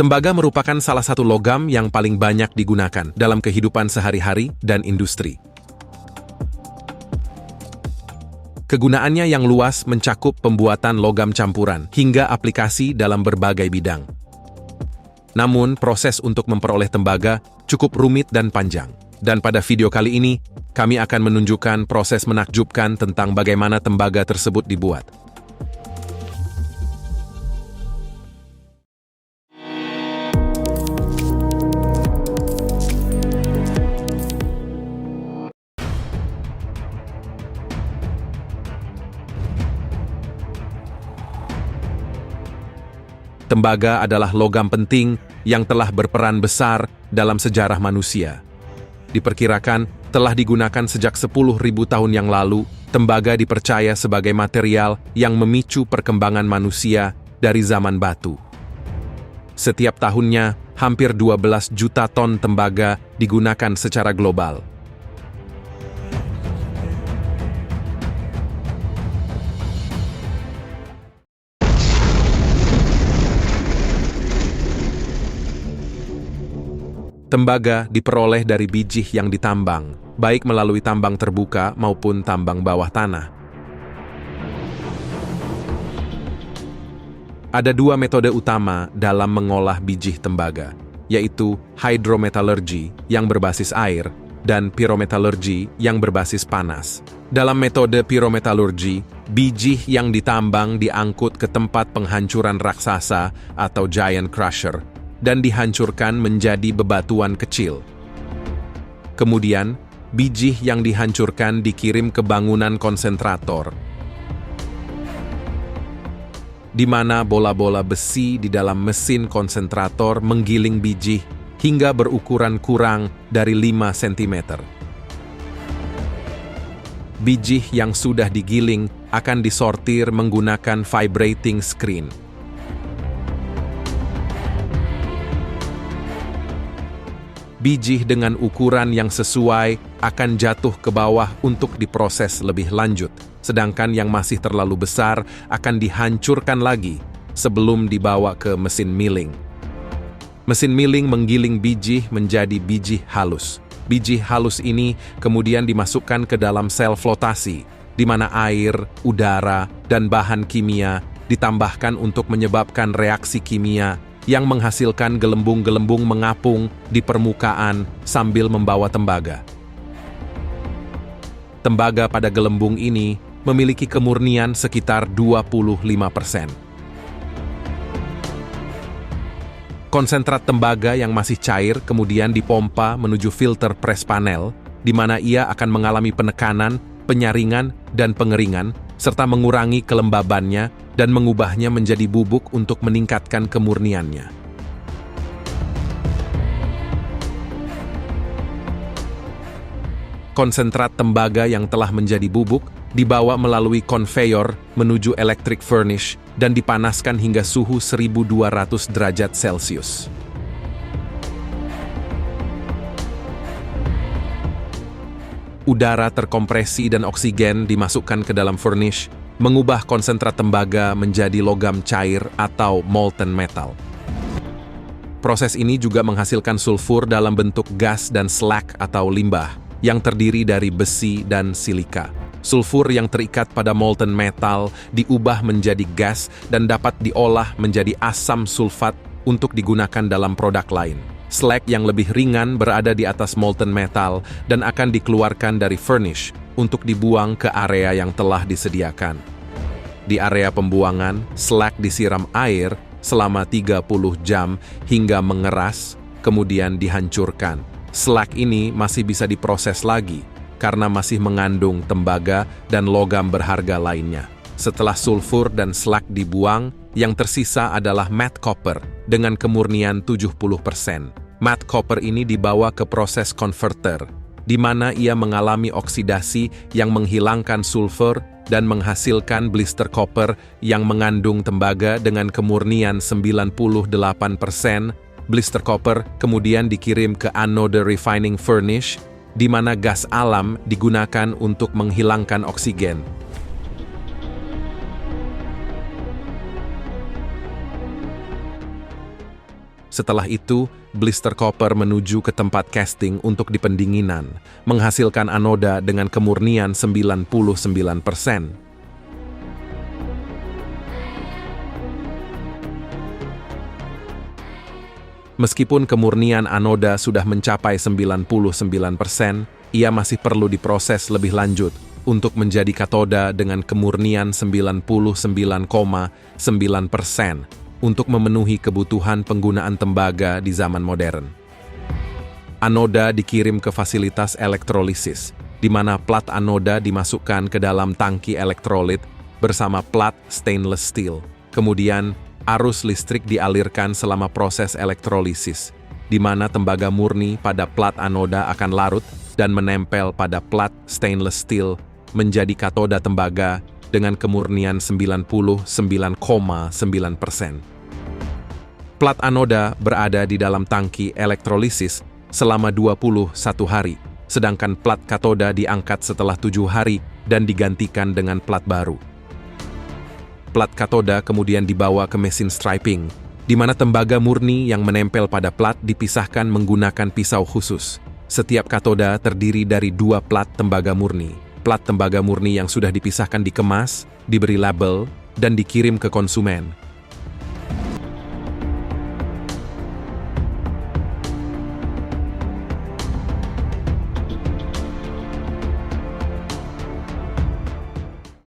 Tembaga merupakan salah satu logam yang paling banyak digunakan dalam kehidupan sehari-hari dan industri. Kegunaannya yang luas mencakup pembuatan logam campuran hingga aplikasi dalam berbagai bidang. Namun, proses untuk memperoleh tembaga cukup rumit dan panjang. Dan pada video kali ini, kami akan menunjukkan proses menakjubkan tentang bagaimana tembaga tersebut dibuat. Tembaga adalah logam penting yang telah berperan besar dalam sejarah manusia. Diperkirakan telah digunakan sejak 10.000 tahun yang lalu. Tembaga dipercaya sebagai material yang memicu perkembangan manusia dari zaman batu. Setiap tahunnya, hampir 12 juta ton tembaga digunakan secara global. Tembaga diperoleh dari biji yang ditambang, baik melalui tambang terbuka maupun tambang bawah tanah. Ada dua metode utama dalam mengolah biji tembaga, yaitu hydrometallurgy yang berbasis air dan pyrometallurgy yang berbasis panas. Dalam metode pyrometallurgy, biji yang ditambang diangkut ke tempat penghancuran raksasa atau giant crusher dan dihancurkan menjadi bebatuan kecil. Kemudian, biji yang dihancurkan dikirim ke bangunan konsentrator, di mana bola-bola besi di dalam mesin konsentrator menggiling biji hingga berukuran kurang dari 5 cm. Biji yang sudah digiling akan disortir menggunakan vibrating screen. Biji dengan ukuran yang sesuai akan jatuh ke bawah untuk diproses lebih lanjut, sedangkan yang masih terlalu besar akan dihancurkan lagi sebelum dibawa ke mesin milling. Mesin milling menggiling biji menjadi biji halus. Biji halus ini kemudian dimasukkan ke dalam sel flotasi, di mana air, udara, dan bahan kimia ditambahkan untuk menyebabkan reaksi kimia yang menghasilkan gelembung-gelembung mengapung di permukaan sambil membawa tembaga. Tembaga pada gelembung ini memiliki kemurnian sekitar 25%. Konsentrat tembaga yang masih cair kemudian dipompa menuju filter press panel, di mana ia akan mengalami penekanan, penyaringan, dan pengeringan, serta mengurangi kelembabannya dan mengubahnya menjadi bubuk untuk meningkatkan kemurniannya. Konsentrat tembaga yang telah menjadi bubuk dibawa melalui konveyor menuju electric furnace dan dipanaskan hingga suhu 1200 derajat Celcius. Udara terkompresi dan oksigen dimasukkan ke dalam furnace, mengubah konsentrat tembaga menjadi logam cair atau molten metal. Proses ini juga menghasilkan sulfur dalam bentuk gas dan slag atau limbah, yang terdiri dari besi dan silika. Sulfur yang terikat pada molten metal diubah menjadi gas dan dapat diolah menjadi asam sulfat untuk digunakan dalam produk lain. Slag yang lebih ringan berada di atas molten metal dan akan dikeluarkan dari furnace untuk dibuang ke area yang telah disediakan. Di area pembuangan, slag disiram air selama 30 jam hingga mengeras, kemudian dihancurkan. Slag ini masih bisa diproses lagi karena masih mengandung tembaga dan logam berharga lainnya. Setelah sulfur dan slag dibuang, yang tersisa adalah matte copper dengan kemurnian 70%. Matte copper ini dibawa ke proses converter, di mana ia mengalami oksidasi yang menghilangkan sulfur dan menghasilkan blister copper yang mengandung tembaga dengan kemurnian 98%. Blister copper kemudian dikirim ke anode refining furnace, di mana gas alam digunakan untuk menghilangkan oksigen. Setelah itu, blister copper menuju ke tempat casting untuk dipendinginan, menghasilkan anoda dengan kemurnian 99%. Meskipun kemurnian anoda sudah mencapai 99%, ia masih perlu diproses lebih lanjut untuk menjadi katoda dengan kemurnian 99,9% untuk memenuhi kebutuhan penggunaan tembaga di zaman modern. Anoda dikirim ke fasilitas elektrolisis, di mana plat anoda dimasukkan ke dalam tangki elektrolit bersama plat stainless steel. Kemudian, arus listrik dialirkan selama proses elektrolisis, di mana tembaga murni pada plat anoda akan larut dan menempel pada plat stainless steel menjadi katoda tembaga dengan kemurnian 99,9%. Plat anoda berada di dalam tangki elektrolisis selama 21 hari, sedangkan plat katoda diangkat setelah 7 hari dan digantikan dengan plat baru. Plat katoda kemudian dibawa ke mesin striping, di mana tembaga murni yang menempel pada plat dipisahkan menggunakan pisau khusus. Setiap katoda terdiri dari 2 plat tembaga murni. Plat tembaga murni yang sudah dipisahkan dikemas, diberi label, dan dikirim ke konsumen.